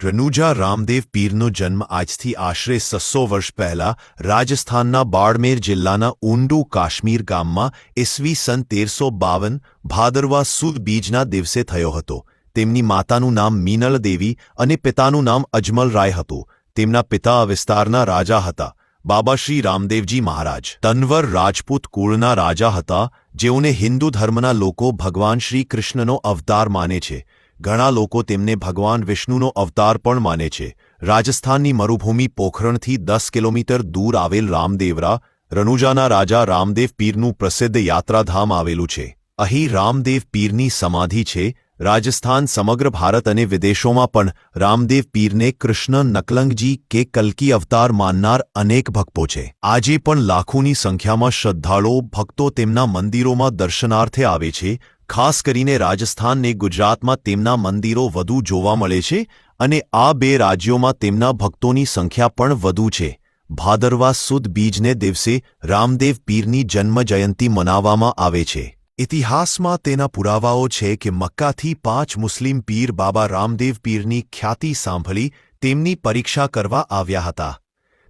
રનુજા રામદેવ પીરનો જન્મ આજથી આશરે 600 વર્ષ પહેલા રાજસ્થાનના બાડમેર જિલ્લાના ઊંડુ કાશ્મીર ગામમાં ઈસવી સન 1352 ભાદરવા સુદ બીજના દિવસે થયો હતો. તેમની માતાનું નામ મીનળ દેવી અને પિતાનું નામ અજમલ રાય હતું. તેમના પિતા આ વિસ્તારના રાજા હતા. બાબા શ્રી રામદેવજી મહારાજ તનવર રાજપૂત કુળના રાજા હતા, જેઓને હિન્દુ ધર્મના લોકો ભગવાન શ્રી કૃષ્ણનો અવતાર માને છે. ઘણા લોકો તેમને ભગવાન વિષ્ણુનો અવતાર પણ માને છે. રાજસ્થાનની મરુભૂમિ પોખરણથી 10 કિલોમીટર દૂર આવેલ રામદેવરા રનુજાના રાજા રામદેવ પીરનું પ્રસિદ્ધ યાત્રાધામ આવેલું છે. અહીં રામદેવ પીરની સમાધિ છે. રાજસ્થાન સમગ્ર ભારત અને વિદેશોમાં પણ રામદેવ પીરને કૃષ્ણ નકલંગજી કે કલ્કી અવતાર માનનાર અનેક ભક્તો છે. આજે પણ લાખોની સંખ્યામાં શ્રદ્ધાળુઓ ભક્તો તેમના મંદિરોમાં દર્શનાર્થે આવે છે. ખાસ કરીને રાજસ્થાન ને ગુજરાતમાં તેમના મંદિરો વધુ જોવા મળે છે અને આ બે રાજ્યોમાં તેમના ભક્તોની સંખ્યા પણ વધુ છે. ભાદરવા સુદ બીજને દિવસે રામદેવ પીરની જન્મજયંતિ મનાવવામાં આવે છે. ઇતિહાસમાં તેના પુરાવાઓ છે કે મક્કાથી 5 મુસ્લિમ પીર બાબા રામદેવ પીરની ખ્યાતિ સાંભળી તેમની પરીક્ષા કરવા આવ્યા હતા.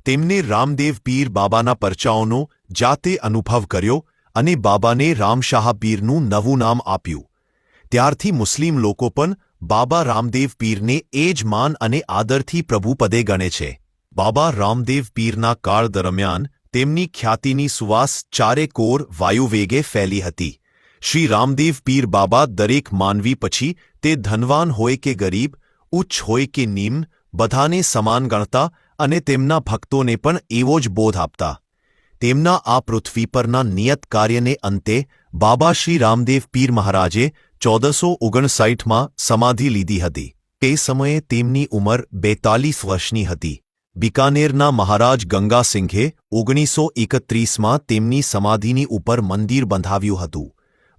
તેમને રામદેવ પીર બાબાના પરચાઓનો જાતે અનુભવ કર્યો અને બાબાને રામશાહ પીરનું નવું નામ આપ્યું. ત્યારથી મુસ્લિમ લોકો પણ બાબા રામદેવ પીરને એ જ માન અને આદરથી પ્રભુપદે ગણે છે. બાબા રામદેવ પીરના કાળ દરમિયાન તેમની ખ્યાતિની સુવાસ ચારે કોર વાયુવેગે ફેલી હતી. શ્રી રામદેવ પીર બાબા દરેક માનવી પછી તે ધનવાન હોય કે ગરીબ, ઉચ્ચ હોય કે નિમ્ન, બધાને સમાન ગણતા અને તેમના ભક્તોને પણ એવો જ બોધ આપતા. તેમના આ પૃથ્વી પરના નિયત કાર્યને અંતે બાબા શ્રી રામદેવ પીર મહારાજે 1459માં સમાધિ લીધી હતી. તે સમયે તેમની ઉંમર 42 વર્ષની હતી. બિકાનેરના મહારાજ ગંગાસિંઘે 1931માં તેમની સમાધિની ઉપર મંદિર બંધાવ્યું હતું.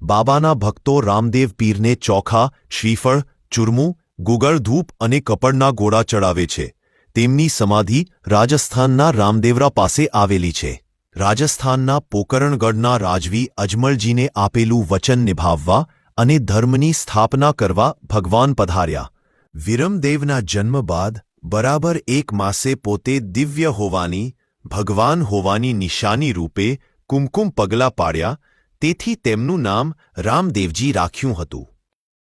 બાબાના ભક્તો રામદેવ પીરને ચોખા, શ્રીફળ, ચૂરમું, ગુગળ ધૂપ અને કપડના ગોળા ચડાવે છે. તેમની સમાધિ રાજસ્થાનના રામદેવરા પાસે આવેલી છે. રાજસ્થાનના પોકરણગઢના રાજવી અજમલજીને આપેલું વચન નિભાવવા અને ધર્મની સ્થાપના કરવા ભગવાન પધાર્યા. વિરમદેવના જન્મ બાદ બરાબર 1 માસે પોતે દિવ્ય હોવાની, ભગવાન હોવાની નિશાની રૂપે કુમકુમ પગલાં પાડ્યા. તેથી તેમનું નામ રામદેવજી રાખ્યું હતું.